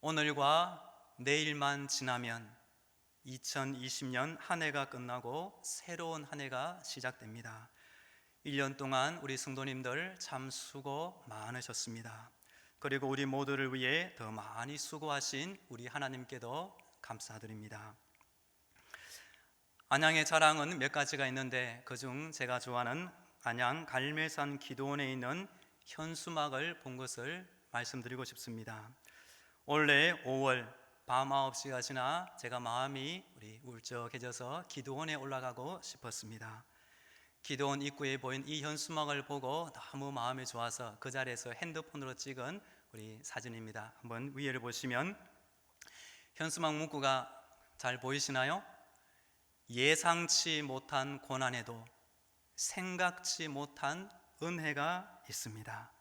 오늘과 내일만 지나면 2020년 한 해가 끝나고 새로운 한 해가 시작됩니다. 1년 동안 우리 성도님들 참 수고 많으셨습니다. 그리고 우리 모두를 위해 더 많이 수고하신 우리 하나님께도 감사드립니다. 안양의 자랑은 몇 가지가 있는데 그중 제가 좋아하는 안양 갈매산 기도원에 있는 현수막을 본 것을 말씀드리고 싶습니다. 올해 5월 밤 9시가 지나 제가 마음이 울적해져서 기도원에 올라가고 싶었습니다. 기도원 입구에 보인 이 현수막을 보고 너무 마음이 좋아서 그 자리에서 핸드폰으로 찍은 우리 사진입니다. 한번 위에를 보시면 현수막 문구가 잘 보이시나요? 예상치 못한 고난에도 생각지 못한 은혜가 있습니다.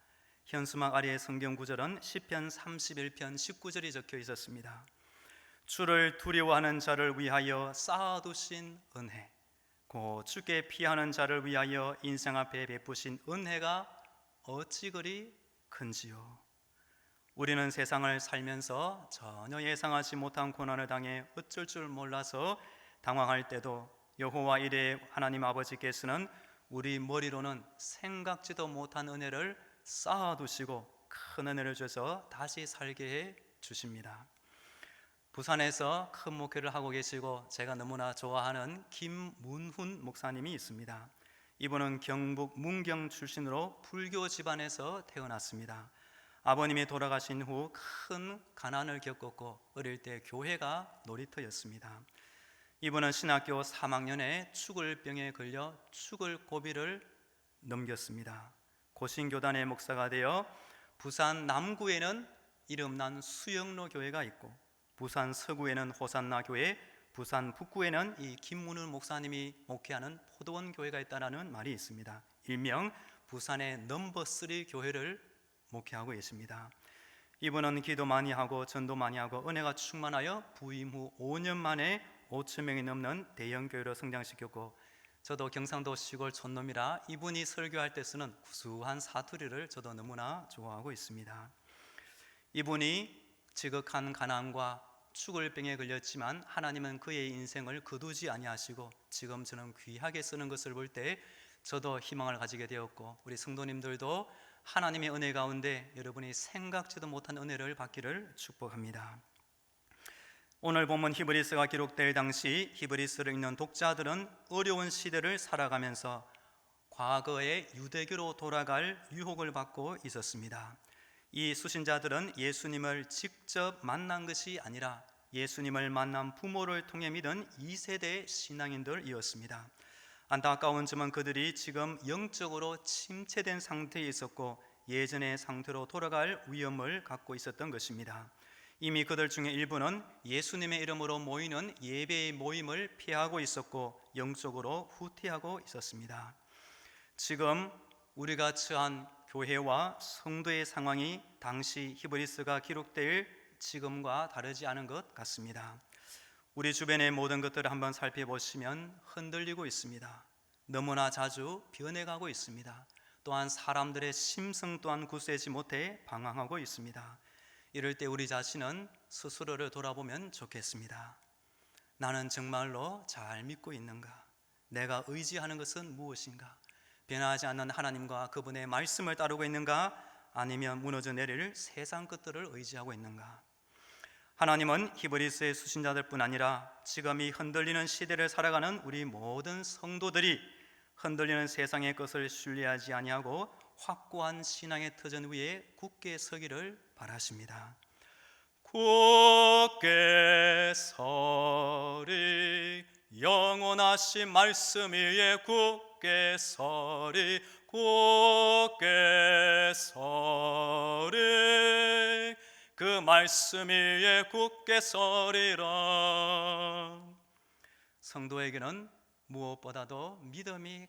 현수막 아래의 성경 구절은 시편 31편 19절이 적혀 있었습니다. 주를 두려워하는 자를 위하여 쌓아두신 은혜, 곧 주께 피하는 자를 위하여 인생 앞에 베푸신 은혜가 어찌 그리 큰지요. 우리는 세상을 살면서 전혀 예상하지 못한 고난을 당해 어쩔 줄 몰라서 당황할 때도 여호와 이레 하나님 아버지께서는 우리 머리로는 생각지도 못한 은혜를 쌓아두시고 큰 은혜를 주셔서 다시 살게 해 주십니다. 부산에서 큰 목회를 하고 계시고 제가 너무나 좋아하는 김문훈 목사님이 있습니다. 이분은 경북 문경 출신으로 불교 집안에서 태어났습니다. 아버님이 돌아가신 후 큰 가난을 겪었고 어릴 때 교회가 놀이터였습니다. 이분은 신학교 3학년에 축을병에 걸려 축을 고비를 넘겼습니다. 고신교단의 목사가 되어 부산 남구에는 이름난 수영로 교회가 있고 부산 서구에는 호산나 교회, 부산 북구에는 이 김문훈 목사님이 목회하는 포도원 교회가 있다는 말이 있습니다. 일명 부산의 넘버 3 교회를 목회하고 있습니다. 이분은 기도 많이 하고 전도 많이 하고 은혜가 충만하여 부임 후 5년 만에 5천 명이 넘는 대형 교회로 성장시켰고 저도 경상도 시골 촌놈이라 이분이 설교할 때 쓰는 구수한 사투리를 저도 너무나 좋아하고 있습니다. 이분이 지극한 가난과 죽을 병에 걸렸지만 하나님은 그의 인생을 거두지 아니하시고 지금 저는 귀하게 쓰는 것을 볼 때 저도 희망을 가지게 되었고 우리 성도님들도 하나님의 은혜 가운데 여러분이 생각지도 못한 은혜를 받기를 축복합니다. 오늘 본문 히브리서가 기록될 당시 히브리서를 읽는 독자들은 어려운 시대를 살아가면서 과거의 유대교로 돌아갈 유혹을 받고 있었습니다. 이 수신자들은 예수님을 직접 만난 것이 아니라 예수님을 만난 부모를 통해 믿은 2세대 신앙인들이었습니다. 안타까운 점은 그들이 지금 영적으로 침체된 상태에 있었고 예전의 상태로 돌아갈 위험을 갖고 있었던 것입니다. 이미 그들 중에 일부는 예수님의 이름으로 모이는 예배의 모임을 피하고 있었고 영적으로 후퇴하고 있었습니다. 지금 우리가 처한 교회와 성도의 상황이 당시 히브리서가 기록될 지금과 다르지 않은 것 같습니다. 우리 주변의 모든 것들을 한번 살펴보시면 흔들리고 있습니다. 너무나 자주 변해가고 있습니다. 또한 사람들의 심성 또한 굳세지 못해 방황하고 있습니다. 이럴 때 우리 자신은 스스로를 돌아보면 좋겠습니다. 나는 정말로 잘 믿고 있는가? 내가 의지하는 것은 무엇인가? 변하지 않는 하나님과 그분의 말씀을 따르고 있는가? 아니면 무너져 내릴 세상 것들을 의지하고 있는가? 하나님은 히브리서의 수신자들뿐 아니라 지금 이 흔들리는 시대를 살아가는 우리 모든 성도들이 흔들리는 세상의 것을 신뢰하지 아니하고 확고한 신앙의 터전 위에 굳게 서기를 바라십니다. 굳게 서리 영원하신 말씀 위에 굳게 서리 굳게 서리 그 말씀 위에 굳게 서리라. 성도에게는 무엇보다도 믿음이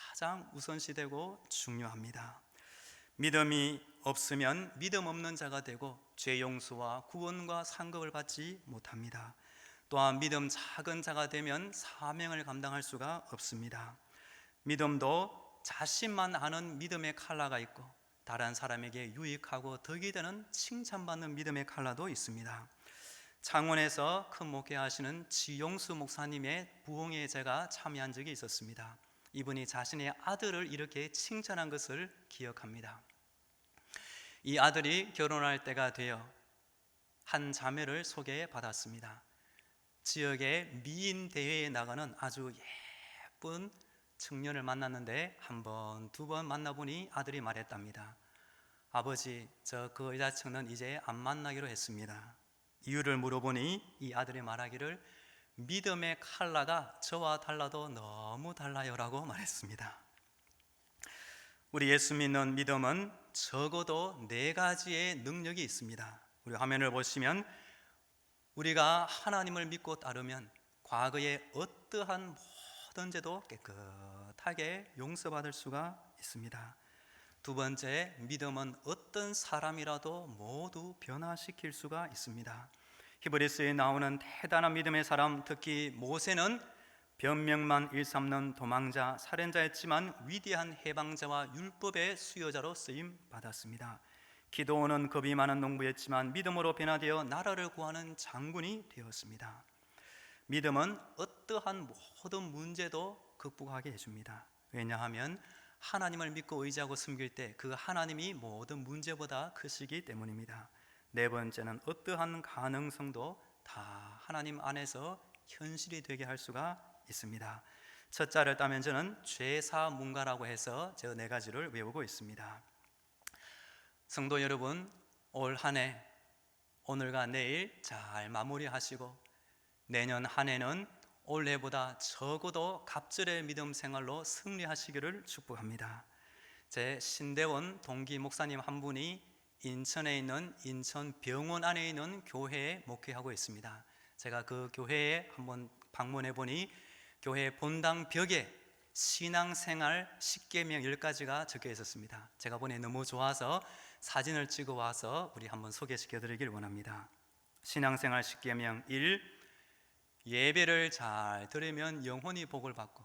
가장 우선시되고 중요합니다. 믿음이 없으면 믿음 없는 자가 되고 죄 용서와 구원과 상급을 받지 못합니다. 또한 믿음 작은 자가 되면 사명을 감당할 수가 없습니다. 믿음도 자신만 아는 믿음의 칼라가 있고 다른 사람에게 유익하고 덕이 되는 칭찬받는 믿음의 칼라도 있습니다. 창원에서 큰 목회하시는 지용수 목사님의 부흥회에 제가 참여한 적이 있었습니다. 이분이 자신의 아들을 이렇게 칭찬한 것을 기억합니다. 이 아들이 결혼할 때가 되어 한 자매를 소개받았습니다. 지역의 미인 대회에 나가는 아주 예쁜 청년을 만났는데 한 번, 두 번 만나보니 아들이 말했답니다. 아버지, 저 그 여자친구는 이제 안 만나기로 했습니다. 이유를 물어보니 이 아들이 말하기를 믿음의 칼라가 저와 달라도 너무 달라요 라고 말했습니다. 우리 예수 믿는 믿음은 적어도 4가지의 능력이 있습니다. 우리 화면을 보시면 우리가 하나님을 믿고 따르면 과거의 어떠한 모든 죄도 깨끗하게 용서받을 수가 있습니다. 두 번째, 믿음은 어떤 사람이라도 모두 변화시킬 수가 있습니다. 히브리서에 나오는 대단한 믿음의 사람, 특히 모세는 변명만 일삼는 도망자, 살인자였지만 위대한 해방자와 율법의 수여자로 쓰임 받았습니다. 기도원은 겁이 많은 농부였지만 믿음으로 변화되어 나라를 구하는 장군이 되었습니다. 믿음은 어떠한 모든 문제도 극복하게 해줍니다. 왜냐하면 하나님을 믿고 의지하고 섬길 때 그 하나님이 모든 문제보다 크시기 때문입니다. 4번째는 어떠한 가능성도 다 하나님 안에서 현실이 되게 할 수가 있습니다. 첫 자를 따면 저는 죄사문가라고 해서 저 4가지를 외우고 있습니다. 성도 여러분, 올 한 해 오늘과 내일 잘 마무리하시고 내년 한 해는 올해보다 적어도 갑절의 믿음 생활로 승리하시기를 축복합니다. 제 신대원 동기 목사님 한 분이 인천에 있는 인천병원 안에 있는 교회에 목회하고 있습니다. 제가 그 교회에 한번 방문해 보니 교회 본당 벽에 신앙생활 10계명 10가지가 적혀 있었습니다. 제가 보니 너무 좋아서 사진을 찍어 와서 우리 한번 소개시켜 드리길 원합니다. 신앙생활 10계명 1, 예배를 잘 들으면 영혼이 복을 받고.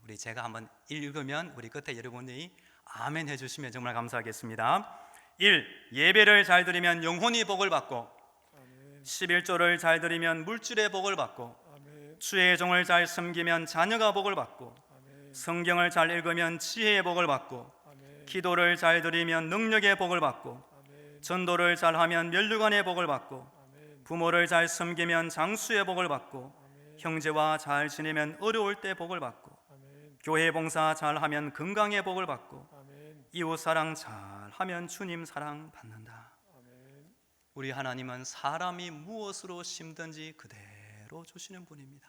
우리 제가 한번 읽으면 우리 끝에 여러분이 아멘 해주시면 정말 감사하겠습니다. 1. 예배를 잘 들으면 영혼이 복을 받고. 아멘. 11조를 잘 들으면 물질의 복을 받고. 아멘. 주의 종을 잘 섬기면 자녀가 복을 받고. 아멘. 성경을 잘 읽으면 지혜의 복을 받고. 아멘. 기도를 잘 드리면 능력의 복을 받고. 아멘. 전도를 잘하면 면류관의 복을 받고. 아멘. 부모를 잘 섬기면 장수의 복을 받고. 아멘. 형제와 잘 지내면 어려울 때 복을 받고. 아멘. 교회 봉사 잘하면 건강의 복을 받고. 아멘. 이웃 사랑 잘하면 주님 사랑 받는다. 아멘. 우리 하나님은 사람이 무엇으로 심든지 그대로 주시는 분입니다.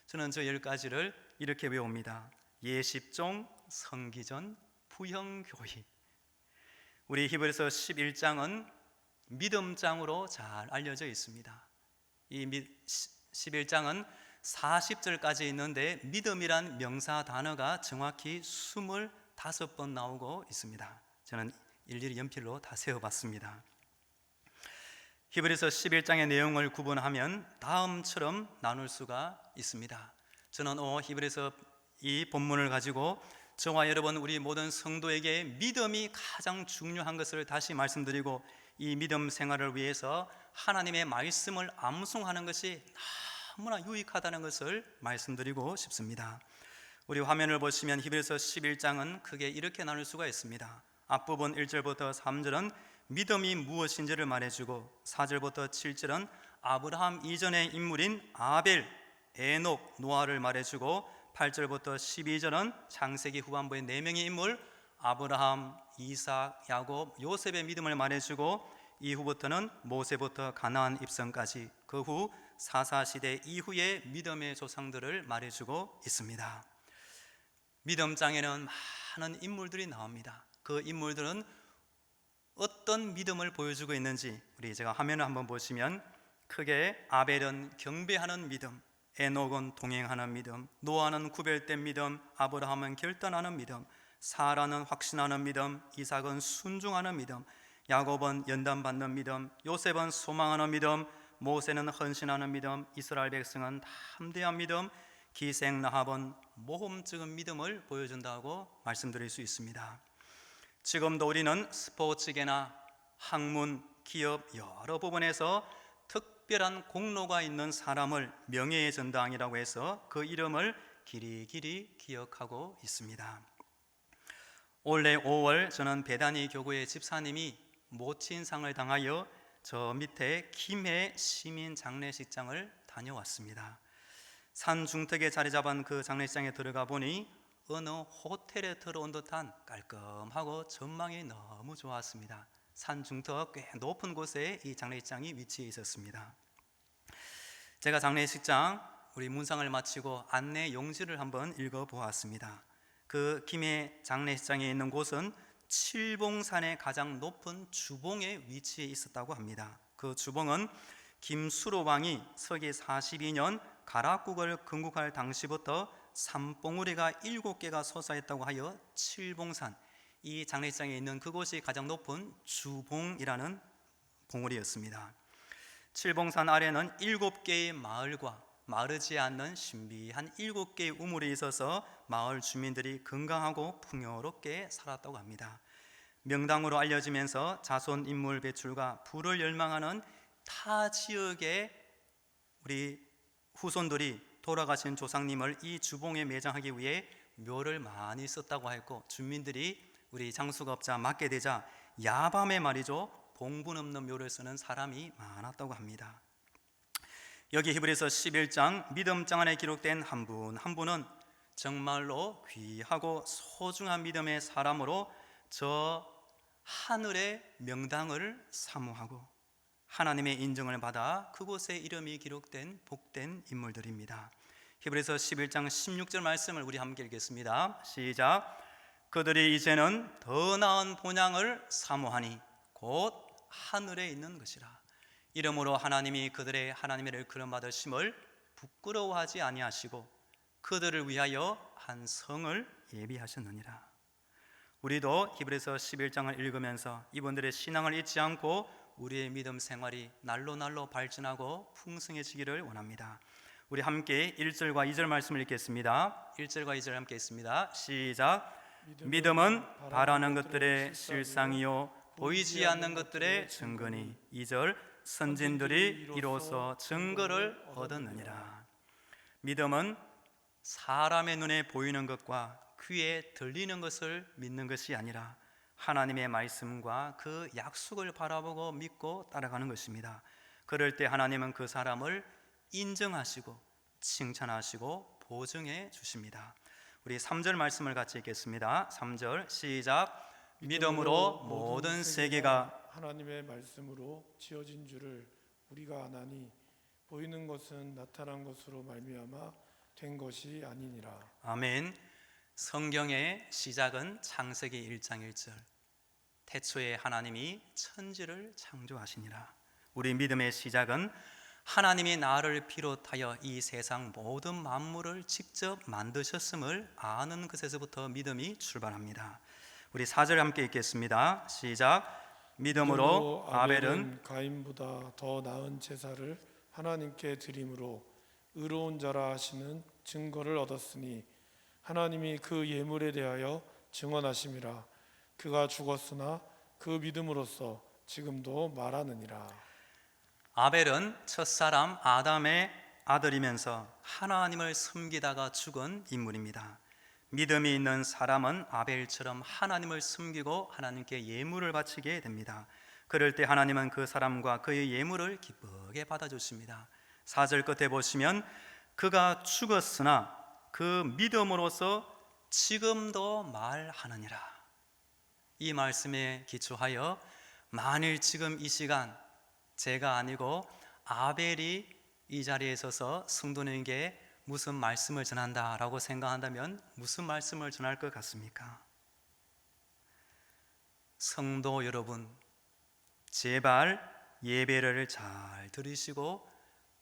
저는 저 10가지를 이렇게 외웁니다. 예십종, 성기전, 부형교회. 우리 히브리서 11장은 믿음장으로 잘 알려져 있습니다. 이 11장은 40절까지 있는데 믿음이란 명사 단어가 정확히 25번 나오고 있습니다. 저는 일일이 연필로 다 세어봤습니다. 히브리서 11장의 내용을 구분하면 다음처럼 나눌 수가 있습니다. 저는 히브리서 이 본문을 가지고 저와 여러분 우리 모든 성도에게 믿음이 가장 중요한 것을 다시 말씀드리고 이 믿음 생활을 위해서 하나님의 말씀을 암송하는 것이 너무나 유익하다는 것을 말씀드리고 싶습니다. 우리 화면을 보시면 히브리서 11장은 크게 이렇게 나눌 수가 있습니다. 앞부분 1절부터 3절은 믿음이 무엇인지를 말해주고 4절부터 7절은 아브라함 이전의 인물인 아벨, 에녹, 노아를 말해주고 8절부터 12절은 창세기 후반부의 4명의 인물 아브라함, 이삭, 야곱, 요셉의 믿음을 말해주고 이후부터는 모세부터 가나안 입성까지 그 후 사사시대 이후의 믿음의 조상들을 말해주고 있습니다. 믿음장에는 많은 인물들이 나옵니다. 그 인물들은 어떤 믿음을 보여주고 있는지 우리 제가 화면을 한번 보시면 크게 아벨은 경배하는 믿음, 에녹은 동행하는 믿음, 노아는 구별된 믿음, 아브라함은 결단하는 믿음, 사라는 확신하는 믿음, 이삭은 순종하는 믿음, 야곱은 연단받는 믿음, 요셉은 소망하는 믿음, 모세는 헌신하는 믿음, 이스라엘 백성은 담대한 믿음, 기생 라합은 모험적인 믿음을 보여준다고 말씀드릴 수 있습니다. 지금도 우리는 스포츠계나 학문, 기업 여러 부분에서 특별한 공로가 있는 사람을 명예의 전당이라고 해서 그 이름을 길이길이 기억하고 있습니다. 올해 5월 저는 베다니 교구의 집사님이 모친상을 당하여 저 밑에 김해 시민 장례식장을 다녀왔습니다. 산 중턱에 자리 잡은 그 장례식장에 들어가 보니 어느 호텔에 들어온 듯한 깔끔하고 전망이 너무 좋았습니다. 산 중턱 꽤 높은 곳에 이 장례식장이 위치해 있었습니다. 제가 장례식장 우리 문상을 마치고 안내 용지를 한번 읽어보았습니다. 그 김해 장례식장에 있는 곳은 칠봉산의 가장 높은 주봉에 위치해 있었다고 합니다. 그 주봉은 김수로 왕이 서기 42년 가락국을 건국할 당시부터 산봉우리가 7개가 솟아있다고 하여 칠봉산, 이 장례식장에 있는 그곳이 가장 높은 주봉이라는 봉우리였습니다. 칠봉산 아래는 7개의 마을과 마르지 않는 신비한 7개의 우물이 있어서 마을 주민들이 건강하고 풍요롭게 살았다고 합니다. 명당으로 알려지면서 자손 인물 배출과 부를 열망하는 타 지역의 우리 후손들이 돌아가신 조상님을 이 주봉에 매장하기 위해 묘를 많이 썼다고 했고, 주민들이 우리 장수가 없자 맞게 되자 야밤에 말이죠, 봉분 없는 묘를 쓰는 사람이 많았다고 합니다. 여기 히브리서 11장 믿음장 안에 기록된 한 분 한 분은 정말로 귀하고 소중한 믿음의 사람으로 저 하늘의 명당을 사모하고 하나님의 인정을 받아 그곳에 이름이 기록된 복된 인물들입니다. 히브리서 11장 16절 말씀을 우리 함께 읽겠습니다. 시작. 그들이 이제는 더 나은 본향을 사모하니 곧 하늘에 있는 것이라. 이러므로 하나님이 그들의 하나님의 일컬음 받으심을 부끄러워하지 아니하시고 그들을 위하여 한 성을 예비하셨느니라. 우리도 히브리서 11장을 읽으면서 이분들의 신앙을 잊지 않고 우리의 믿음 생활이 날로 날로 발전하고 풍성해지기를 원합니다. 우리 함께 1절과 2절 말씀을 읽겠습니다. 1절과 2절 함께 읽습니다. 시작. 믿음은 바라는 것들의 실상이요 보이지 않는 것들의 증거니. 2절. 선진들이 이로써 증거를 얻었느니라. 믿음은 사람의 눈에 보이는 것과 귀에 들리는 것을 믿는 것이 아니라 하나님의 말씀과 그 약속을 바라보고 믿고 따라가는 것입니다. 그럴 때 하나님은 그 사람을 인정하시고 칭찬하시고 보증해 주십니다. 우리 3절 말씀을 같이 읽겠습니다. 3절 시작. 믿음으로 모든 세계가 하나님의 말씀으로 지어진 줄을 우리가 아나니 보이는 것은 나타난 것으로 말미암아 된 것이 아니니라. 아멘. 성경의 시작은 창세기 1장 1절. 태초에 하나님이 천지를 창조하시니라. 우리 믿음의 시작은 하나님이 나를 비롯하여 이 세상 모든 만물을 직접 만드셨음을 아는 것에서부터 믿음이 출발합니다. 우리 4절 함께 읽겠습니다. 시작. 믿음으로 아벨은 가인보다 더 나은 제사를 하나님께 드림으로 의로운 자라 하시는 증거를 얻었으니 하나님이 그 예물에 대하여 증언하심이라. 그가 죽었으나 그 믿음으로써 지금도 말하느니라. 아벨은 첫사람 아담의 아들이면서 하나님을 섬기다가 죽은 인물입니다. 믿음이 있는 사람은 아벨처럼 하나님을 섬기고 하나님께 예물을 바치게 됩니다. 그럴 때 하나님은 그 사람과 그의 예물을 기쁘게 받아주십니다. 4절 끝에 보시면 그가 죽었으나 그 믿음으로써 지금도 말하느니라. 이 말씀에 기초하여 만일 지금 이 시간 제가 아니고 아벨이 이 자리에 서서 성도님에게 무슨 말씀을 전한다라고 생각한다면 무슨 말씀을 전할 것 같습니까? 성도 여러분, 제발 예배를 잘 들으시고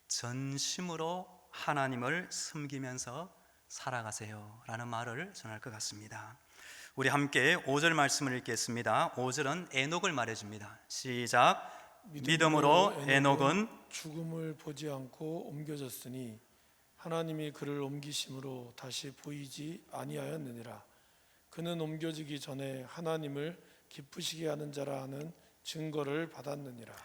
전심으로 하나님을 섬기면서 살아가세요 라는 말을 전할 것 같습니다. 우리 함께 5절 말씀을 읽겠습니다. 5절은 에녹을 말해줍니다. 시작. 믿음으로 에녹은 죽음을 보지 않고 옮겨졌으니 하나님이 그를 옮기심으로 다시 보이지 아니하였느니라. 그는 옮겨지기 전에 하나님을 기쁘시게 하는 자라 하는 증거를 받았느니라.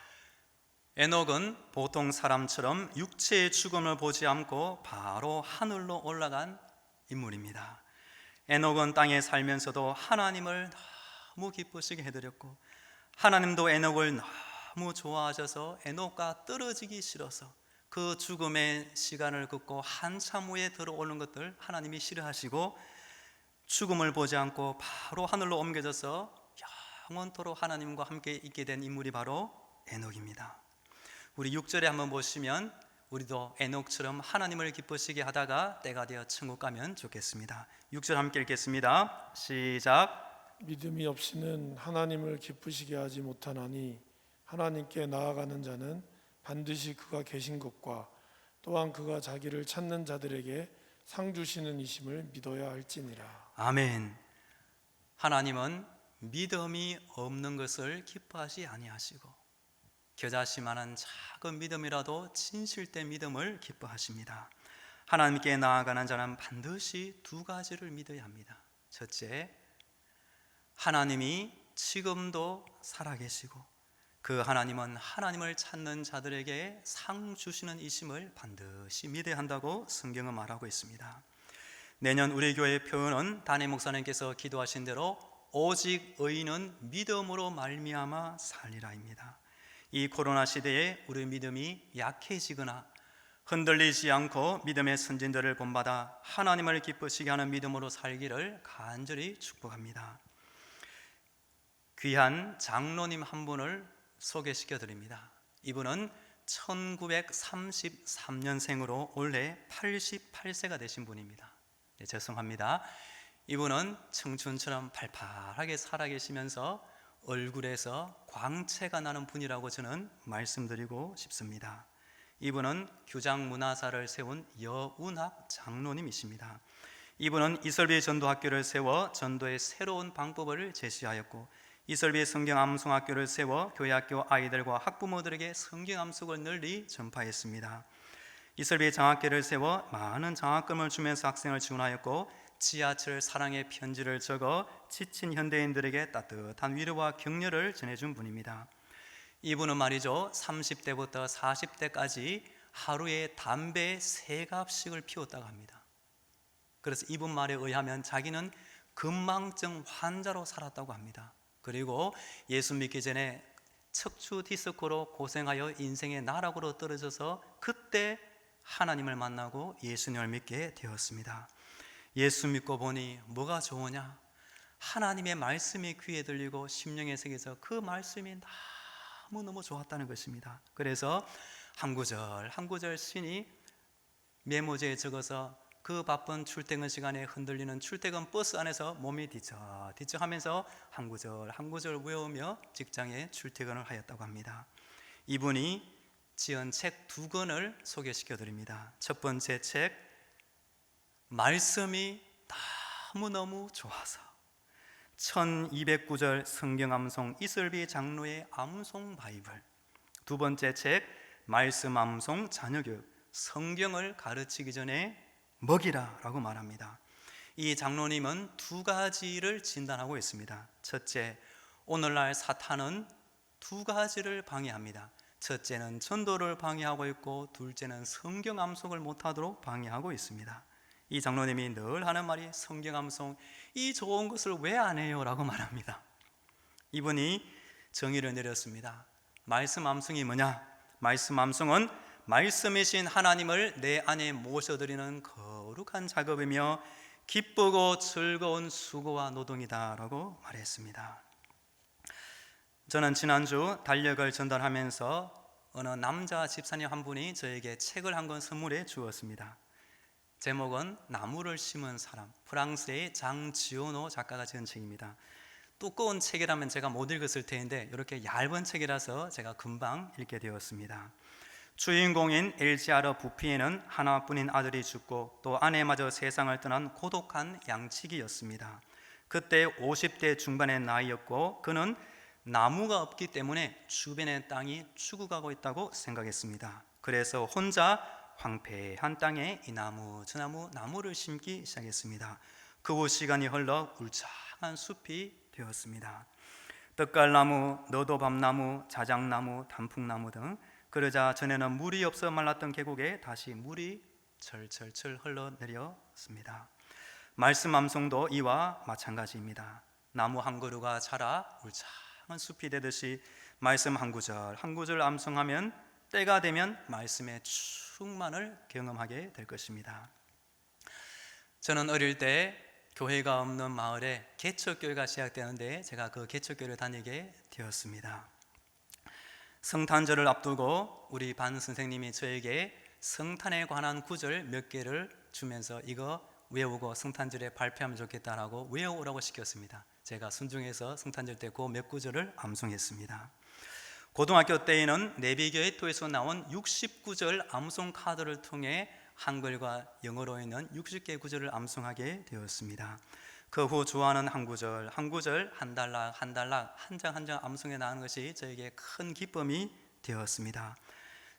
에녹은 보통 사람처럼 육체의 죽음을 보지 않고 바로 하늘로 올라간 인물입니다. 에녹은 땅에 살면서도 하나님을 너무 기쁘시게 해드렸고, 하나님도 에녹을 너무 좋아하셔서 에녹과 떨어지기 싫어서 그 죽음의 시간을 긋고 한참 후에 들어오는 것들 하나님이 싫어하시고, 죽음을 보지 않고 바로 하늘로 옮겨져서 영원토록 하나님과 함께 있게 된 인물이 바로 에녹입니다. 우리 6절에 한번 보시면 우리도 에녹처럼 하나님을 기쁘시게 하다가 때가 되어 천국 가면 좋겠습니다. 6절 함께 읽겠습니다. 시작. 믿음이 없이는 하나님을 기쁘시게 하지 못하나니 하나님께 나아가는 자는 반드시 그가 계신 것과 또한 그가 자기를 찾는 자들에게 상 주시는 이심을 믿어야 할지니라. 아멘. 하나님은 믿음이 없는 것을 기뻐하지 아니하시고 겨자씨만한 작은 믿음이라도 진실된 믿음을 기뻐하십니다. 하나님께 나아가는 자는 반드시 두 가지를 믿어야 합니다. 첫째, 하나님이 지금도 살아계시고 그 하나님은 하나님을 찾는 자들에게 상 주시는 이심을 반드시 믿어야 한다고 성경은 말하고 있습니다. 내년 우리 교회 표현은 담임 목사님께서 기도하신 대로 오직 의인은 믿음으로 말미암아 살리라입니다. 이 코로나 시대에 우리 믿음이 약해지거나 흔들리지 않고 믿음의 선진들을 본받아 하나님을 기쁘시게 하는 믿음으로 살기를 간절히 축복합니다. 귀한 장로님 한 분을 소개시켜 드립니다. 이분은 1933년생으로 올해 88세가 되신 분입니다. 네, 죄송합니다. 이분은 청춘처럼 팔팔하게 살아계시면서 얼굴에서 광채가 나는 분이라고 저는 말씀드리고 싶습니다. 이분은 규장문화사를 세운 여운학 장로님이십니다. 이분은 이설비 전도학교를 세워 전도의 새로운 방법을 제시하였고, 이설비 성경 암송학교를 세워 교회학교 아이들과 학부모들에게 성경 암송을 널리 전파했습니다. 이설비 장학계를 세워 많은 장학금을 주면서 학생을 지원하였고, 지하철 사랑의 편지를 적어 지친 현대인들에게 따뜻한 위로와 격려를 전해준 분입니다. 이분은 말이죠, 30대부터 40대까지 하루에 담배 3갑씩을 피웠다고 합니다. 그래서 이분 말에 의하면 자기는 근망증 환자로 살았다고 합니다. 그리고 예수 믿기 전에 척추 디스크로 고생하여 인생의 나락으로 떨어져서 그때 하나님을 만나고 예수님을 믿게 되었습니다. 예수 믿고 보니 뭐가 좋으냐? 하나님의 말씀이 귀에 들리고 심령에 새겨서 그 말씀이 너무너무 좋았다는 것입니다. 그래서 한 구절 한 구절 신이 메모지에 적어서 그 바쁜 출퇴근 시간에 흔들리는 출퇴근 버스 안에서 몸이 뒤척하면서 한 구절 한 구절 외우며 직장에 출퇴근을 하였다고 합니다. 이분이 지은 책 2권을 소개시켜 드립니다. 첫 번째 책, 말씀이 너무너무 좋아서 1200구절 성경 암송 이설비 장로의 암송 바이블. 두 번째 책, 말씀 암송 자녀교육, 성경을 가르치기 전에 먹이라 라고 말합니다. 이 장로님은 2가지를 진단하고 있습니다. 첫째, 오늘날 사탄은 2가지를 방해합니다. 첫째는 전도를 방해하고 있고, 둘째는 성경 암송을 못하도록 방해하고 있습니다. 이 장로님이 늘 하는 말이 성경 암송, 이 좋은 것을 왜 안 해요? 라고 말합니다. 이분이 정의를 내렸습니다. 말씀 암송이 뭐냐? 말씀 암송은 말씀이신 하나님을 내 안에 모셔드리는 거룩한 작업이며 기쁘고 즐거운 수고와 노동이다 라고 말했습니다. 저는 지난주 달력을 전달하면서 어느 남자 집사님 한 분이 저에게 책을 한 권 선물해 주었습니다. 제목은 나무를 심은 사람, 프랑스의 장지오노 작가가 지은 책입니다. 두꺼운 책이라면 제가 못 읽었을 텐데 이렇게 얇은 책이라서 제가 금방 읽게 되었습니다. 주인공인 엘지아르 부피에는 하나뿐인 아들이 죽고 또 아내마저 세상을 떠난 고독한 양치기였습니다. 그때 50대 중반의 나이였고 그는 나무가 없기 때문에 주변의 땅이 죽어가고 있다고 생각했습니다. 그래서 혼자 황폐한 땅에 이 나무 저 나무 나무를 심기 시작했습니다. 그 후 시간이 흘러 울창한 숲이 되었습니다. 떡갈나무, 너도밤나무, 자작나무, 단풍나무 등 그러자 전에는 물이 없어 말랐던 계곡에 다시 물이 철철철 흘러내렸습니다. 말씀 암송도 이와 마찬가지입니다. 나무 한 그루가 자라 울창한 숲이 되듯이 말씀 한 구절 한 구절 암송하면 때가 되면 말씀의 충만을 경험하게 될 것입니다. 저는 어릴 때 교회가 없는 마을에 개척교회가 시작되는데 제가 그 개척교회를 다니게 되었습니다. 성탄절을 앞두고 우리 반 선생님이 저에게 성탄에 관한 구절 몇 개를 주면서 이거 외우고 성탄절에 발표하면 좋겠다라고 외워오라고 시켰습니다. 제가 순종해서 성탄절 때 그 몇 구절을 암송했습니다. 고등학교 때에는 내비게이터에서 나온 69절 암송 카드를 통해 한글과 영어로 있는 60개 구절을 암송하게 되었습니다. 그 후 좋아하는 한 구절 한 구절 한 단락 한 단락 한 장 한 장 암송해 나가는 것이 저에게 큰 기쁨이 되었습니다.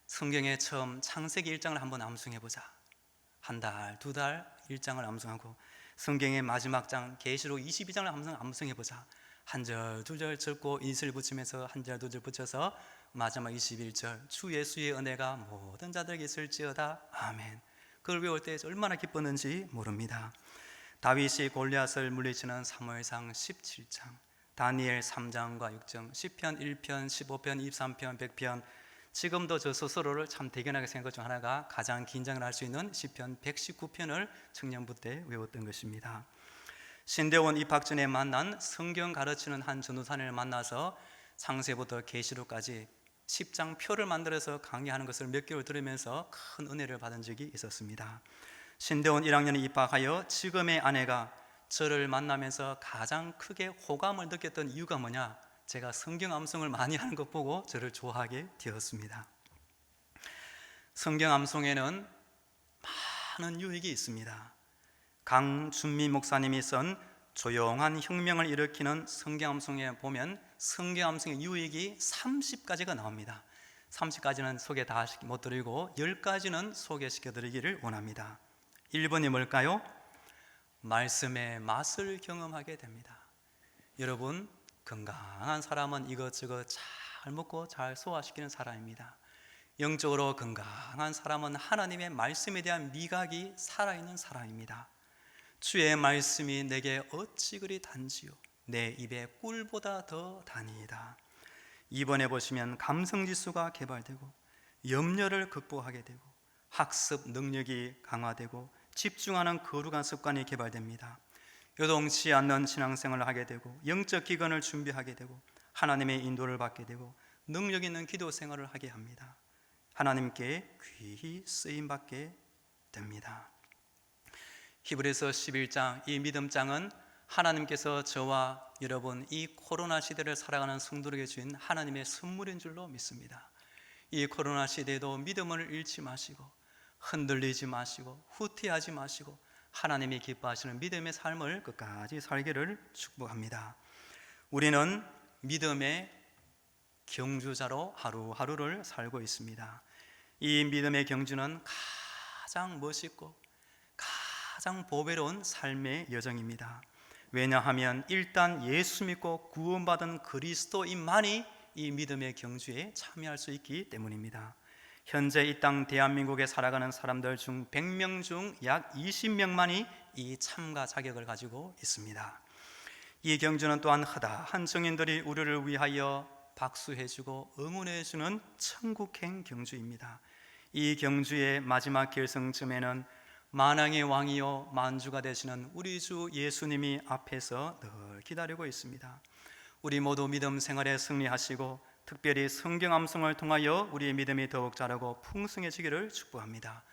성경에 처음 창세기 1장을 한번 암송해 보자. 한 달, 두 달 1장을 암송하고 성경의 마지막 장 계시록 22장을 암송해 보자. 한 절, 두 절 적고 인실 붙이면서 한 절, 두 절 붙여서 마지막 21절 주 예수의 은혜가 모든 자들에게 있을지어다. 아멘. 그걸 외울 때 얼마나 기뻤는지 모릅니다. 다윗이 골리앗을 물리치는 사무엘상 17장, 다니엘 3장과 6장, 시편 1편, 15편, 23편, 100편, 지금도 저 스스로를 참 대견하게 생각한 것 중 하나가 가장 긴장을 할 수 있는 시편 119편을 청년부 때 외웠던 것입니다. 신대원 입학 전에 만난 성경 가르치는 한 전도사님을 만나서 창세부터 계시록까지 10장 표를 만들어서 강의하는 것을 몇 개월 들으면서 큰 은혜를 받은 적이 있었습니다. 신대원 1학년에 입학하여 지금의 아내가 저를 만나면서 가장 크게 호감을 느꼈던 이유가 뭐냐? 제가 성경 암송을 많이 하는 것 보고 저를 좋아하게 되었습니다. 성경 암송에는 많은 유익이 있습니다. 강준미 목사님이 쓴 조용한 혁명을 일으키는 성경 암송에 보면 성경 암송의 유익이 30가지가 나옵니다. 30가지는 소개 다 못 드리고 10가지는 소개시켜 드리기를 원합니다. 1번이 뭘까요? 말씀의 맛을 경험하게 됩니다. 여러분, 건강한 사람은 이것저것 잘 먹고 잘 소화시키는 사람입니다. 영적으로 건강한 사람은 하나님의 말씀에 대한 미각이 살아있는 사람입니다. 주의 말씀이 내게 어찌 그리 단지요 내 입에 꿀보다 더 다니이다. 2번에 보시면 감성지수가 개발되고 염려를 극복하게 되고 학습 능력이 강화되고 집중하는 거룩한 습관이 개발됩니다. 요동치 않는 신앙생활을 하게 되고 영적 기근을 준비하게 되고 하나님의 인도를 받게 되고 능력 있는 기도 생활을 하게 합니다. 하나님께 귀히 쓰임받게 됩니다. 히브리서 11장 이 믿음장은 하나님께서 저와 여러분 이 코로나 시대를 살아가는 성도에게 주신 하나님의 선물인 줄로 믿습니다. 이 코로나 시대에도 믿음을 잃지 마시고 흔들리지 마시고 후퇴하지 마시고 하나님이 기뻐하시는 믿음의 삶을 끝까지 살기를 축복합니다. 우리는 믿음의 경주자로 하루하루를 살고 있습니다. 이 믿음의 경주는 가장 멋있고 가장 보배로운 삶의 여정입니다. 왜냐하면 일단 예수 믿고 구원받은 그리스도인만이 이 믿음의 경주에 참여할 수 있기 때문입니다. 현재 이 땅 대한민국에 살아가는 사람들 중 100명 중 약 20명만이 이 참가 자격을 가지고 있습니다. 이 경주는 또한 허다한 증인들이 우리를 위하여 박수해주고 응원해주는 천국행 경주입니다. 이 경주의 마지막 결승점에는 만왕의 왕이요 만주가 되시는 우리 주 예수님이 앞에서 늘 기다리고 있습니다. 우리 모두 믿음 생활에 승리하시고 특별히 성경 암송을 통하여 우리의 믿음이 더욱 자라고 풍성해지기를 축복합니다.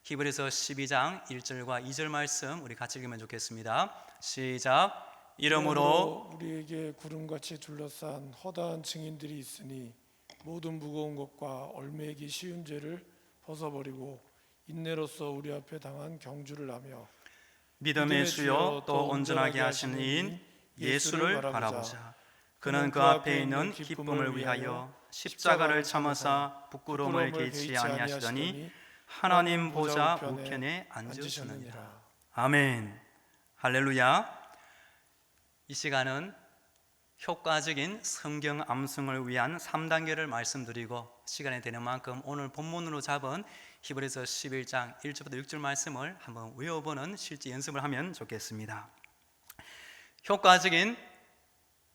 히브리서 12장 1절과 2절 말씀 우리 같이 읽으면 좋겠습니다. 시작. 이러므로 우리에게 구름같이 둘러싼 허다한 증인들이 있으니 모든 무거운 것과 얽매이기 쉬운 죄를 벗어버리고 인내로서 우리 앞에 당한 경주를 하며 믿음의 주여 또 온전하게 하시는 이인 예수를 바라보자. 그는 그 앞에 있는 기쁨을 위하여 십자가를 참으사 부끄러움을 개치 아니하시더니 하나님 보좌 우편에 앉으셨느니라. 아멘. 할렐루야. 이 시간은 효과적인 성경 암송을 위한 3단계를 말씀드리고 시간이 되는 만큼 오늘 본문으로 잡은 히브리서 11장 1절부터 6절 말씀을 한번 외워보는 실제 연습을 하면 좋겠습니다. 효과적인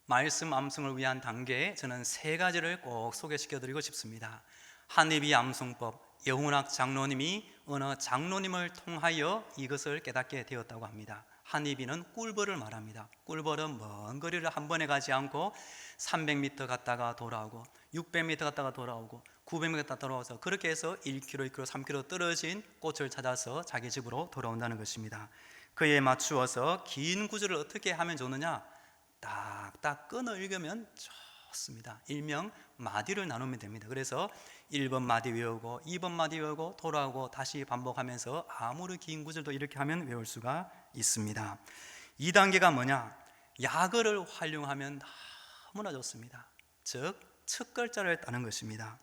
말씀 암송을 위한 단계, 저는 3가지를 꼭 소개시켜 드리고 싶습니다. 한입이 암송법, 영훈학 장로님이 어느 장로님을 통하여 이것을 깨닫게 되었다고 합니다. 한입이는 꿀벌을 말합니다. 꿀벌은 먼 거리를 한 번에 가지 않고 300m 갔다가 돌아오고 600m 갔다가 돌아오고 900m 갔다가 돌아와서 그렇게 해서 1km, 2km, 3km 떨어진 꽃을 찾아서 자기 집으로 돌아온다는 것입니다. 그에 맞추어서 긴 구절을 어떻게 하면 좋느냐? 딱딱 끊어 읽으면 좋습니다. 일명 마디를 나누면 됩니다. 그래서 1번 마디 외우고 2번 마디 외우고 돌아오고 다시 반복하면서 아무리 긴 구절도 이렇게 하면 외울 수가 있습니다. 2단계가 뭐냐? 약어를 활용하면 너무나 좋습니다. 즉 첫 글자를 따는 것입니다.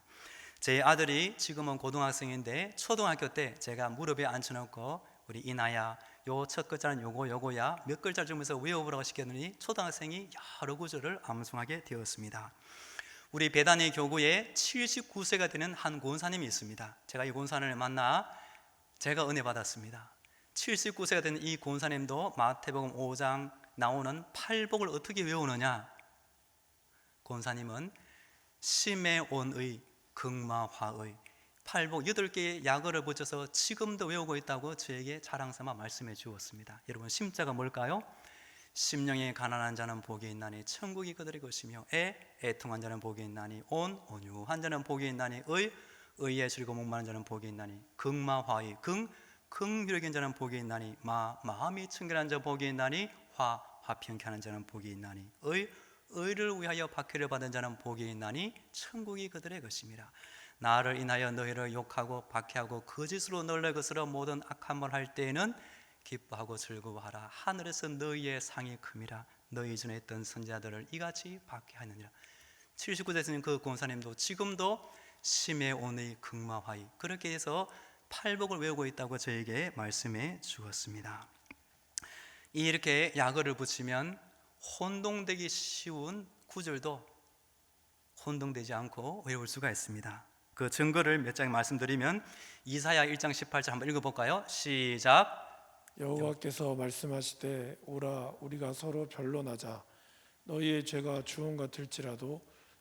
제 아들이 지금은 고등학생인데 초등학교 때 제가 무릎에 앉혀놓고 우리 이나야 요 첫 글자는 요거야 몇 글자 주면서 외워보라고 시켰더니 초등학생이 여러 구절을 암송하게 되었습니다. 우리 배단위 교구에 79세가 되는 한 권사님이 있습니다. 제가 이 권사님을 만나 제가 은혜 받았습니다. 79세가 되는 이 권사님도 마태복음 5장 나오는 팔복을 어떻게 외우느냐? 권사님은 시메온의 극마화의 팔복 8개의 약어를 붙여서 지금도 외우고 있다고 저에게 자랑삼아 말씀해 주었습니다. 여러분 심자가 뭘까요? 심령이 가난한 자는 복이 있나니 천국이 그들의 것이며 애통한 자는 복이 있나니 온유한 자는 복이 있나니 의에 즐거워 목마른 자는 복이 있나니 극마화의 긍휼하게 자는 복이 있나니 마음이 청결한 자 복이 있나니 화평케 하는 자는 복이 있나니 의를 위하여 박해를 받은 자는 복이 있나니 천국이 그들의 것입니다. 나를 인하여 너희를 욕하고 박해하고 거짓으로 너를 거스러 모든 악한 말 할 때에는 기뻐하고 즐거워하라. 하늘에서 너희의 상이 큼이라. 너희 전에 있던 선지자들을 이같이 박해하느니라. 79세는 그 권사님도 지금도 시메온의 극마화의 그렇게 해서 팔복을 외우고 있다고 저에게 말씀해 주었습니다. 이렇게 약어를 붙이면 혼동되기 쉬운 구절도 혼동되지 않고 외울 수가 있습니다. 그 증거를 몇 장 말씀드리면 이사야 1장 18절 한번 읽어볼까요? 시작. 여호와께서 말씀하시되 오라 우리가 서로 변론하자. 너희의 죄가 주홍 같을지라도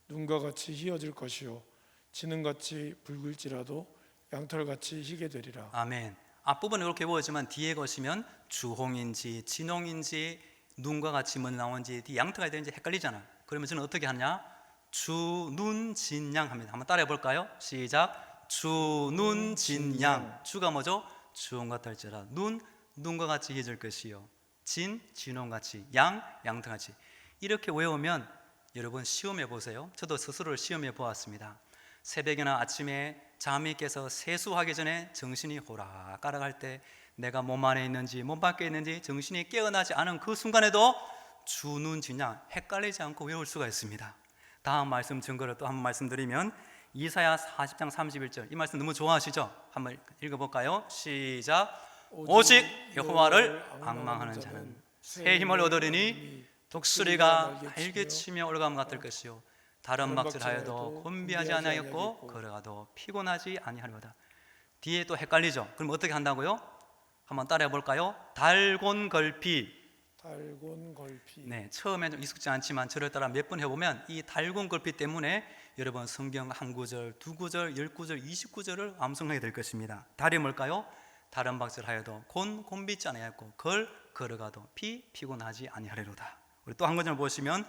눈과 같이 희어질 것이요 진흥같이 붉을지라도 양털같이 희게 되리라. 아멘. 앞부분은 이렇게 보이지만 뒤에 것이면 주홍인지 진홍인지 눈과 같이 먼저 나오는지 뒤 양털가 되는지 헷갈리잖아. 그러면 저는 어떻게 하냐? 주눈진양 합니다. 한번 따라해 볼까요? 시작. 주눈진양. 주가 뭐죠? 주홍 같을지라. 눈과 같이 희질 것이요 진홍같이 양털같이. 이렇게 외우면 여러분 시험해 보세요. 저도 스스로를 시험해 보았습니다. 새벽이나 아침에 잠이 깨서 세수하기 전에 정신이 호락가락할 때 내가 몸 안에 있는지 몸 밖에 있는지 정신이 깨어나지 않은 그 순간에도 주눈진양 헷갈리지 않고 외울 수가 있습니다. 다음 말씀 증거를 또 한번 말씀드리면 이사야 40장 31절 이 말씀 너무 좋아하시죠? 한번 읽어볼까요? 시작. 오직 여호와를 앙망하는 자는 새 힘을 얻으리니 독수리가 날개치며 올라감 같을 것이요 다른 박질하여도 곤비하지 아니하였고 걸어가도 피곤하지 아니하리로다. 뒤에 또 헷갈리죠? 그럼 어떻게 한다고요? 한번 따라해 볼까요? 달곤걸피. 네, 처음에 좀 익숙지 않지만 저를 따라 몇 번 해보면 이 달곤걸피 때문에 여러분 성경 한 구절, 두 구절, 10구절, 20구절을 암송하게 될 것입니다. 달이 뭘까요? 다른 박질하여도 곤비지 아니하였고 걸어가도 피곤하지 아니하리로다. 우리 또 한 구절 보시면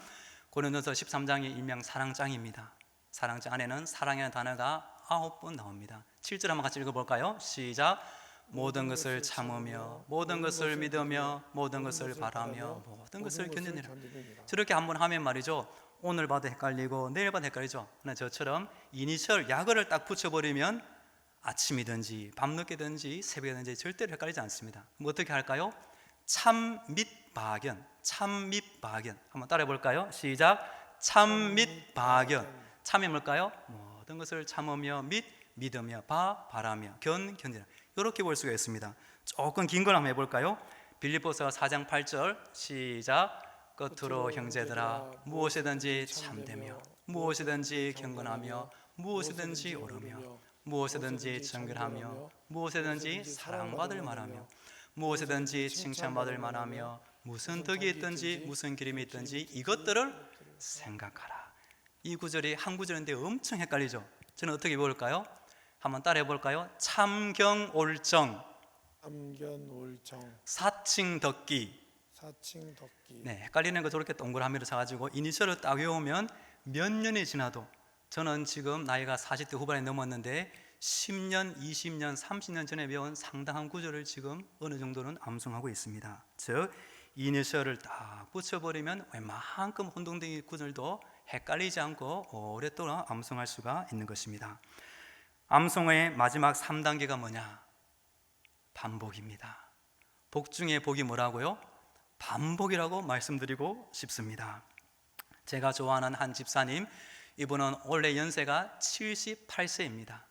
고린도서 13장이 일명 사랑장입니다. 사랑장 안에는 사랑이라는 단어가 9번 나옵니다. 7절 한번 같이 읽어볼까요? 시작. 모든 것을 참으며 모든 것을 믿으며 모든 것을 바라며 모든 것을 견디느라. 저렇게 한번 하면 말이죠, 오늘 봐도 헷갈리고 내일 봐도 헷갈리죠. 그러나 저처럼 이니셜 약어를 딱 붙여버리면 아침이든지 밤늦게든지 새벽이든지 절대로 헷갈리지 않습니다. 그럼 어떻게 할까요? 참 및 박연. 한번 따라해 볼까요? 시작. 참 및 박연. 참이 뭘까요? 모든 것을 참으며 믿으며 바라며 견디라. 이렇게 볼 수가 있습니다. 조금 긴 걸 한번 해볼까요? 빌립보서 4장 8절 시작. 끝으로 형제들아 무엇이든지 참되며 무엇이든지 경건하며 무엇이든지 옳으며 무엇이든지 정결하며 무엇이든지 사랑받을 만하며 무엇이든지 칭찬받을 만하며 무슨 덕이 있든지 무슨 기름이 있든지 이것들을 생각하라. 이 구절이 한 구절인데 엄청 헷갈리죠. 저는 어떻게 배울까요? 한번 따라해 볼까요? 참경올정, 참견올정, 사칭덕기. 사칭덕기. 네, 헷갈리는 거 저렇게 동그라미로 사가지고 이니셜을 딱 외우면 몇 년이 지나도, 저는 지금 나이가 40대 후반에 넘었는데 10년, 20년, 30년 전에 배운 상당한 구절을 지금 어느 정도는 암송하고 있습니다. 즉 이니셜을 딱 붙여버리면 웬만큼 혼동된 구절도 헷갈리지 않고 오랫동안 암송할 수가 있는 것입니다. 암송의 마지막 3단계가 뭐냐? 반복입니다. 복 중에 복이 뭐라고요? 반복이라고 말씀드리고 싶습니다. 제가 좋아하는 한 집사님, 이분은 올해 연세가 78세입니다.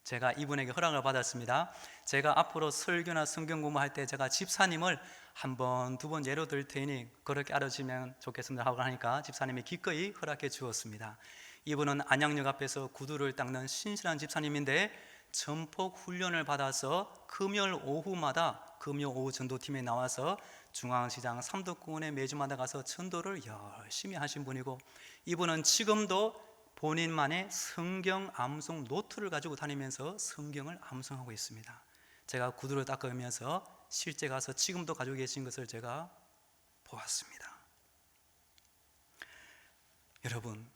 제가 이분에게 허락을 받았습니다. 제가 앞으로 설교나 성경 공부할 때 제가 집사님을 한 번, 두 번 예로 들 테니 그렇게 알아주면 좋겠습니다 하고 하니까 집사님이 기꺼이 허락해 주었습니다. 이분은 안양역 앞에서 구두를 닦는 신실한 집사님인데 전폭 훈련을 받아서 금요일 오후마다 금요 오후 전도팀에 나와서 중앙시장 삼덕공원에 매주마다 가서 전도를 열심히 하신 분이고, 이분은 지금도 본인만의 성경 암송 노트를 가지고 다니면서 성경을 암송하고 있습니다. 제가 구두를 닦으면서 실제 가서 지금도 가지고 계신 것을 제가 보았습니다. 여러분,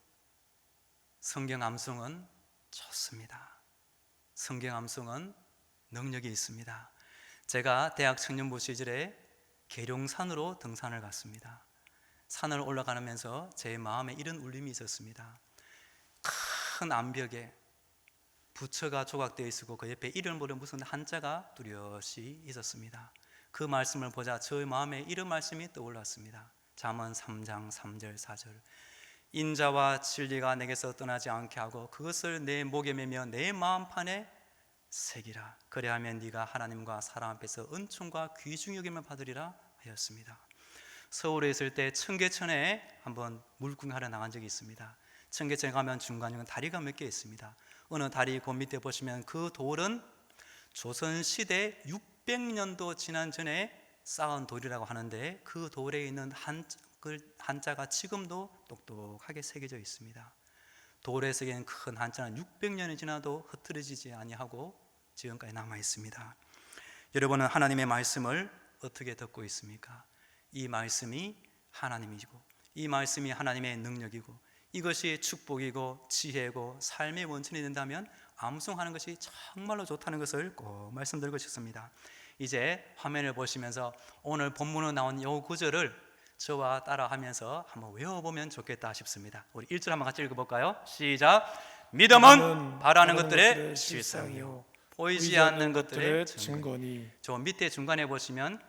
성경 암송은 좋습니다. 성경 암송은 능력이 있습니다. 제가 대학 청년부 시절에 계룡산으로 등산을 갔습니다. 산을 올라가면서 제 마음에 이런 울림이 있었습니다. 큰 암벽에 부처가 조각되어 있었고 그 옆에 이름 모를 무슨 한자가 뚜렷이 있었습니다. 그 말씀을 보자 저의 마음에 이런 말씀이 떠올랐습니다. 잠언 3장 3절 4절 인자와 진리가 내게서 떠나지 않게 하고 그것을 내 목에 매며 내 마음판에 새기라. 그래야면 네가 하나님과 사람 앞에서 은총과 귀중히 여김을 받으리라 하였습니다. 서울에 있을 때 청계천에 한번 물구경하러 나간 적이 있습니다. 청계천에 가면 중간중간 다리가 몇 개 있습니다. 어느 다리 그 밑에 보시면 그 돌은 조선시대 600년도 지난 전에 쌓은 돌이라고 하는데 그 돌에 있는 한자가 지금도 똑똑하게 새겨져 있습니다. 돌에 새긴 큰 한자는 600년이 지나도 흐트러지지 아니하고 지금까지 남아 있습니다. 여러분은 하나님의 말씀을 어떻게 듣고 있습니까? 이 말씀이 하나님이고 이 말씀이 하나님의 능력이고 이것이 축복이고 지혜고 삶의 원천이 된다면 암송하는 것이 정말로 좋다는 것을 꼭 말씀드리고 싶습니다. 이제 화면을 보시면서 오늘 본문으로 나온 이 구절을 저와 따라하면서 한번 외워보면 좋겠다 싶습니다. 우리 1절 한번 같이 읽어볼까요? 시작. 믿음은 바라는 것들의 실상이요 보이지 않는 것들의 증거니. 저 밑에 중간에 보시면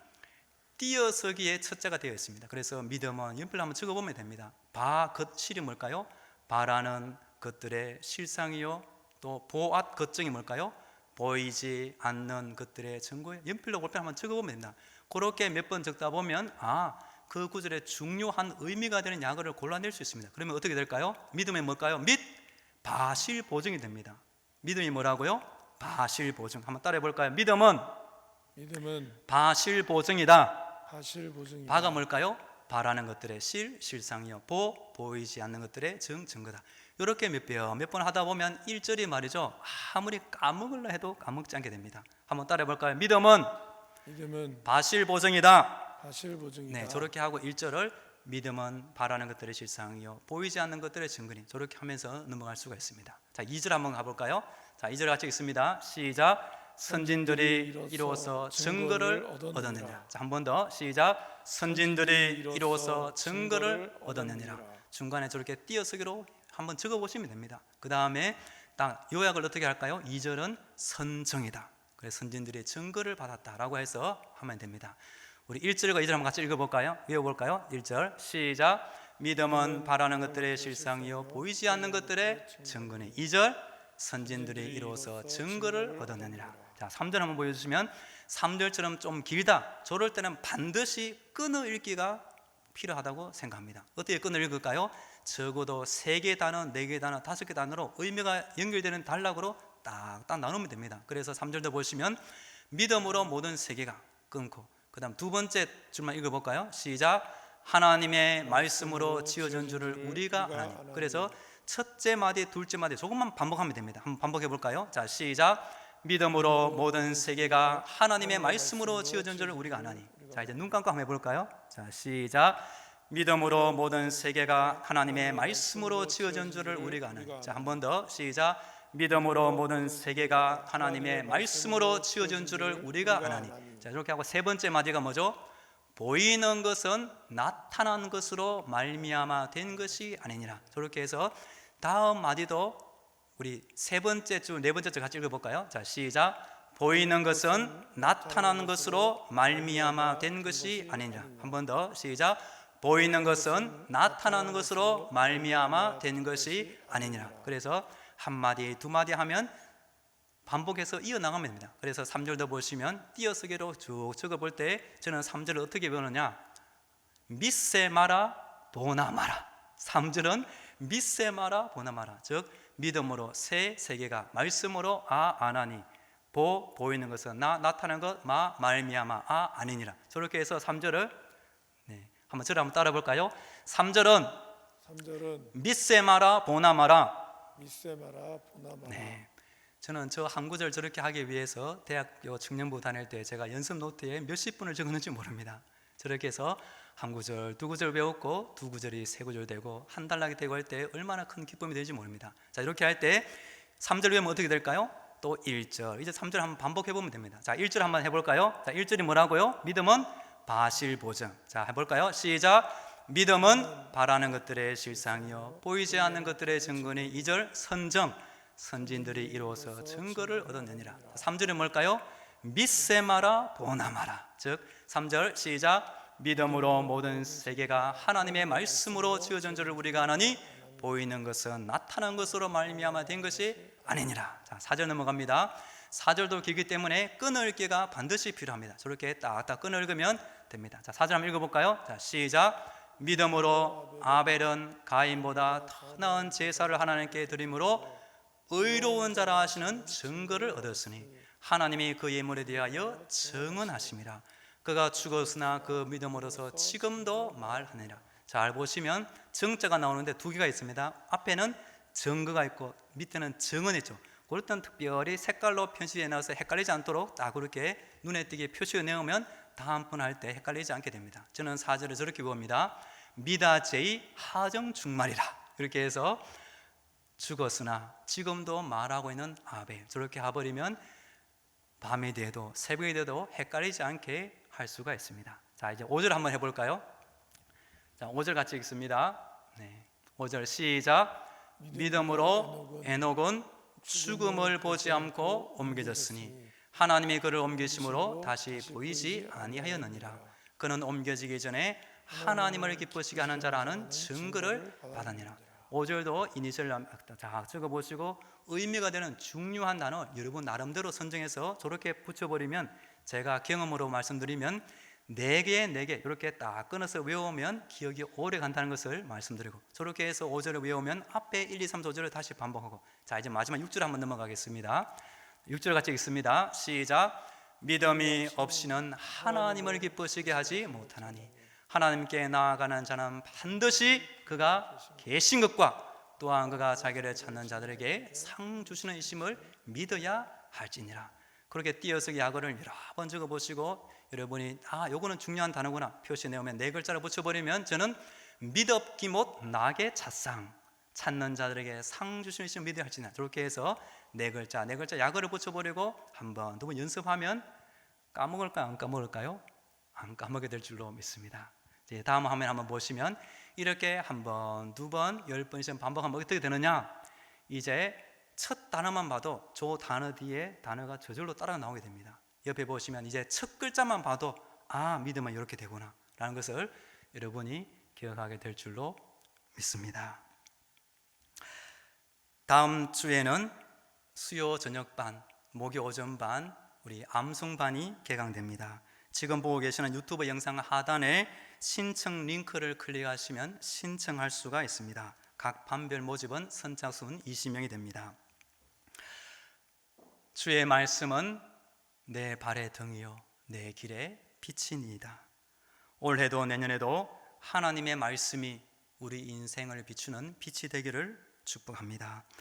띄어서기에 첫자가 되어 있습니다. 그래서 믿음은 연필로 한번 적어보면 됩니다. 실이 뭘까요? 바라는 것들의 실상이요 또 보앗 것정이 뭘까요? 보이지 않는 것들의 증거예요. 연필로 볼펜 한번 적어보면 됩니다. 그렇게 몇 번 적다 보면 그 구절의 중요한 의미가 되는 약어를 골라낼 수 있습니다. 그러면 어떻게 될까요? 믿음이 뭘까요? 바실보증이 됩니다. 믿음이 뭐라고요? 바실보증. 한번 따라해 볼까요? 믿음은 바실보증이다. 바가 뭘까요? 바라는 것들의 실상이요 보이지 않는 것들의 증거다. 이렇게 몇 번 하다 보면 1절이 말이죠, 아무리 까먹으려 해도 까먹지 않게 됩니다. 한번 따라해 볼까요? 믿음은 바실보증이다. 네, 저렇게 하고 1절을 믿음은 바라는 것들의 실상이요 보이지 않는 것들의 증거니, 저렇게 하면서 넘어갈 수가 있습니다. 자, 2절 한번 가볼까요? 자, 2절 같이 읽습니다. 시작. 선진들이 이루어서 증거를 얻었느니라. 자, 한 번 더 시작. 선진들이 이루어서 증거를 얻었느니라. 중간에 저렇게 띄어쓰기로 한번 적어보시면 됩니다. 그 다음에 딱 요약을 어떻게 할까요? 2절은 선정이다. 그래서 선진들이 증거를 받았다라고 해서 하면 됩니다. 우리 1절과 2절 한번 같이 읽어볼까요? 외워볼까요? 1절 시작. 믿음은 바라는 것들의 실상이요 보이지 않는 것들의 증거니. 2절 선진들이 이루어서 증거를 얻었느니라. 자, 3절 한번 보여주시면 3절처럼 좀 길다, 저럴 때는 반드시 끊어 읽기가 필요하다고 생각합니다. 어떻게 끈을 읽을까요? 적어도 3개 단어, 4개 단어, 5개 단어로 의미가 연결되는 단락으로 딱딱 나누면 됩니다. 그래서 3절도 보시면 믿음으로 모든 세계가 끊고, 그 다음 두 번째 줄만 읽어볼까요? 시작. 하나님의 말씀으로 지어진 줄을 우리가 아나니. 그래서 첫째 마디, 둘째 마디 조금만 반복하면 됩니다. 한번 반복해 볼까요? 자, 시작. 믿음으로 모든 세계가 하나님의 말씀으로 지어진 줄을 우리가 아나니. 자, 이제 눈 감고 한번 해볼까요? 자, 시작. 믿음으로 모든 세계가 하나님의 말씀으로 지어진 줄을 우리가 아나니. 자, 한 번 더 시작. 믿음으로 모든 세계가 하나님의 말씀으로 지어진 줄을 우리가 아나니. 자, 이렇게 하고 세 번째 마디가 뭐죠? 보이는 것은 나타난 것으로 말미암아 된 것이 아니니라. 저렇게 해서 다음 마디도 우리 세 번째 줄, 네 번째 줄 같이 읽어볼까요? 자, 시작. 보이는 것은 나타난 것으로 말미암아 된 것이 아니니라. 한 번 더 시작. 보이는 것은 나타나는 것으로 말미암아 된 것이 아니니라. 그래서 한 마디, 두 마디 하면 반복해서 이어나가면 됩니다. 그래서 3절도 보시면 띄어쓰기로 쭉 적어볼 때 저는 3절을 어떻게 배우느냐? 미세 마라 보나 마라. 3절은 미세 마라 보나 마라. 즉 믿음으로 새 세계가, 말씀으로 아나니, 보이는 것은 나타나는 것, 말미암아 아니니라. 저렇게 해서 3절을 한번 저를 한번 따라 볼까요? 3절은 미세 마라 보나 마라. 네. 저는 저 한 구절 저렇게 하기 위해서 대학교 청년부 다닐 때 제가 연습 노트에 몇십 분을 적었는지 모릅니다. 저렇게 해서 한 구절, 두 구절 배웠고 두 구절이 세 구절 되고 한 단락이 되고 할 때 얼마나 큰 기쁨이 되는지 모릅니다. 자, 이렇게 할 때 3절 외우면 어떻게 될까요? 또 1절, 이제 3절 한번 반복해 보면 됩니다. 자, 1절 한번 해볼까요? 자, 1절이 뭐라고요? 믿음은 바실보증. 자, 해볼까요? 시작. 믿음은 바라는 것들의 실상이요 보이지 않는 것들의 증거니. 2절 선정, 선진들이 이루어서 증거를 얻어내니라. 3절은 뭘까요? 미세 마라 보나 마라. 즉 3절 시작. 믿음으로 모든 세계가 하나님의 말씀으로 지어진 줄을 우리가 아나니 보이는 것은 나타난 것으로 말미암아 된 것이 아니니라. 자, 4절 넘어갑니다. 4절도 길기 때문에 끈을기가 반드시 필요합니다. 저렇게 딱딱 끈을 읽으면 됩니다. 자, 4절 한번 읽어볼까요? 자, 시작. 믿음으로 아벨은 가인보다 더 나은 제사를 하나님께 드림으로 의로운 자라 하시는 증거를 얻었으니 하나님이 그 예물에 대하여 증언하심이라. 그가 죽었으나 그 믿음으로서 지금도 말하느니라. 잘 보시면 정자가 나오는데 두 개가 있습니다. 앞에는 증거가 있고 밑에는 증언이 있죠. 그럴 땐 특별히 색깔로 표시해 놔서 헷갈리지 않도록 딱 그렇게 눈에 띄게 표시해 내오면 다음번 할 때 헷갈리지 않게 됩니다. 저는 4절을 저렇게 봅니다. 미다제이 하정중말이라. 이렇게 해서 죽었으나 지금도 말하고 있는 아벨, 저렇게 해버리면 밤이 돼도 새벽이 돼도 헷갈리지 않게 할 수가 있습니다. 자, 이제 5절 한번 해볼까요? 자, 5절 같이 읽습니다. 5절 시작. 믿음으로 에녹은 죽음을 보지 않고 옮겨졌으니 하나님이 그를 옮기심으로 다시 보이지 아니하였느니라. 그는 옮겨지기 전에 하나님을 기쁘시게 하는 자라는 증거를 받았느니라. 5절도 이니셜 다 적어보시고 의미가 되는 중요한 단어 여러분 나름대로 선정해서 저렇게 붙여버리면, 제가 경험으로 말씀드리면 4개 이렇게 딱 끊어서 외우면 기억이 오래 간다는 것을 말씀드리고, 저렇게 해서 5절을 외우면 앞에 1, 2, 3, 4절을 다시 반복하고. 자, 이제 마지막 6절 한번 넘어가겠습니다. 6절 같이 읽습니다. 시작. 믿음이 없이는 하나님을 기쁘시게 하지 못하나니 하나님께 나아가는 자는 반드시 그가 계신 것과 또한 그가 자기를 찾는 자들에게 상 주시는 이심을 믿어야 할지니라. 그렇게 띄어쓰기 약어를 여러 번 적어보시고 여러분이 요거는 중요한 단어구나 표시 내오면 4글자를 붙여버리면 저는 믿었기 못 나게 찾상, 찾는 자들에게 상 주시는 이심을 믿어야 할지니라. 저렇게 해서 4글자 약어를 붙여버리고 한 번, 두 번 연습하면 까먹을까요? 안 까먹을까요? 안 까먹게 될 줄로 믿습니다. 이제 다음 화면 한번 보시면 이렇게 한 번, 두 번, 10번씩 반복하면 어떻게 되느냐? 이제 첫 단어만 봐도 저 단어 뒤에 단어가 저절로 따라 나오게 됩니다. 옆에 보시면 이제 첫 글자만 봐도 믿음은 이렇게 되구나 라는 것을 여러분이 기억하게 될 줄로 믿습니다. 다음 주에는 수요 저녁반, 목요 오전반, 우리 암송반이 개강됩니다. 지금 보고 계시는 유튜브 영상 하단에 신청 링크를 클릭하시면 신청할 수가 있습니다. 각 반별 모집은 선착순 20명이 됩니다. 주의 말씀은 내 발의 등이요 내 길의 빛이니이다. 올해도 내년에도 하나님의 말씀이 우리 인생을 비추는 빛이 되기를 축복합니다.